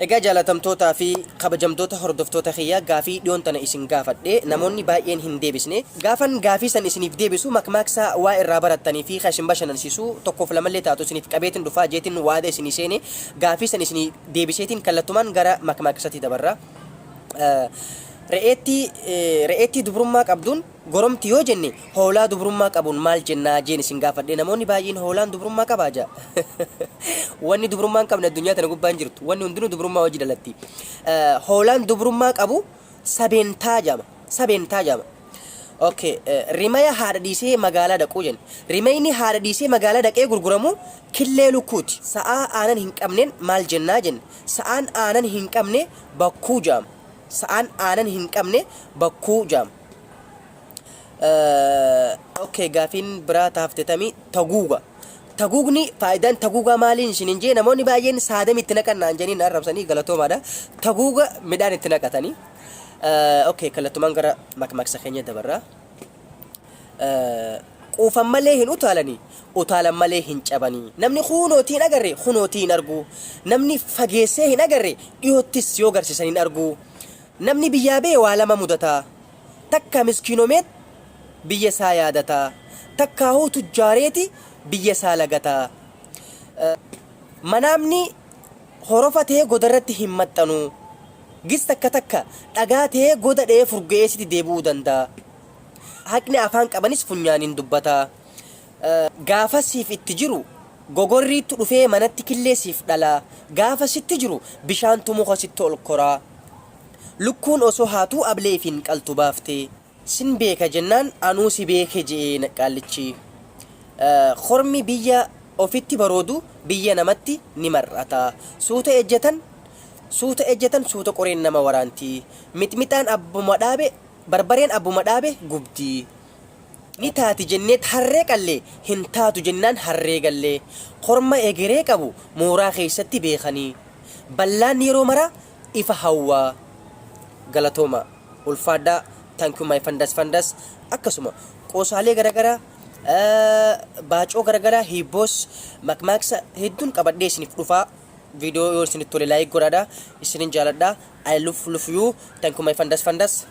Egaa jaalatamtootaa fi kabajamtoota hordoftoota kiyyaa gaafii dhiyoon tana isin gaafadhe namoonni baay'een hin deebisne gaafan gaafii san isiniif deebisu makmaksaa waa irraa barattanii fi isin bashannansiisu tokkoof lamallee taatu isiniif qabeetin dhufaa jeetin waada isinii seene gaafii san isinii deebiseetiin kallattumaan gara makmaksatti dabarra. Re'eetti dubrummaa qabduun goromti yoo jenne hoolaa dubrummaa qabuun maal jennaa jeen isin gaafadhe namoonni baay'een hoolaan dubrummaa qabaa jaa. Wanni dubrummaa qabna addunyaa tana gubbaan jirtu wanni hundinuu dubrummaa hojii dhalatti. Hoolaan dubrummaa qabu sabeentaa jama. Okay, rimaya haadha dhiisee magaalaa dhaquu jenna. Rimayni haadha dhiisee magaalaa dhaqee gurguramu killee lukkuuti. Sa'aa aanan hin qabneen maal jennaa jenna. Sa'aan aanan hin qabne bakkuu jaama. Sa'aan aanan hin qabne bakkuu jaama. Okay, gaafiin biraa taaftetami taguuga. Taguugni faayidaan taguugaa maaliin isinin jee namoonni baay'een saadam itti naqannaan jeniin arrabsanii galatoomaadha. Taguuga midhaan itti naqatanii. Okay, kallattumaan gara makmaksa keenya dabarra. Quufan malee hin utaalanii, utaalan malee hin cabanii. Namni hunootiin agarre hunootiin argu. Namni fageessee hin agarre dhiyoottis yoo garsiisan hin argu. Namni biyyaa bee waa lama mudataa. Takka miskiinomeet biyya isaa yaadataa. Takka hoo tujjaareeti biyya isaa lagataa. Manaamni horofatee godarratti hin maxxanu. Gis takka dhagaa ta'ee goda dhee furgeessiti deebi'uu danda'a. Haqni afaan qabanis funyaaniin dubbata. Gaafa siif itti jiru gogorriitti dhufee manatti killee siif dhala. Gaafa sitti jiru bishaantu muka sitti ol koraa. Lukkuun osoo haatuu ableef hin qaltu baafte. Sin beeka jennaan anuu si beeke je'ee qaallichi. Hormi biyya ofitti baroodu biyya namatti ni mar'ata. Suuta ejjetan suuta qoreen nama waraanti. Mixmixaan abbuma dhaabe barbareen abbuma dhaabe gubdi. Ni taati jenneet harree qallee hin taatu jennaan harree gallee. Horma egeree qabu mooraa keessatti beekanii. Ballaan yeroo mara ifa hawwaa. Galatooma ulfaadhaa thank you my fandas akkasuma qoosaalee garagaraa baacoo garagaraa hiibboos makmaksa hedduun qabadhee isiniif dhufaa. Video yoo isinitti tole like godhaa isinin jaaladhaa. I love you. Thank you my fandas.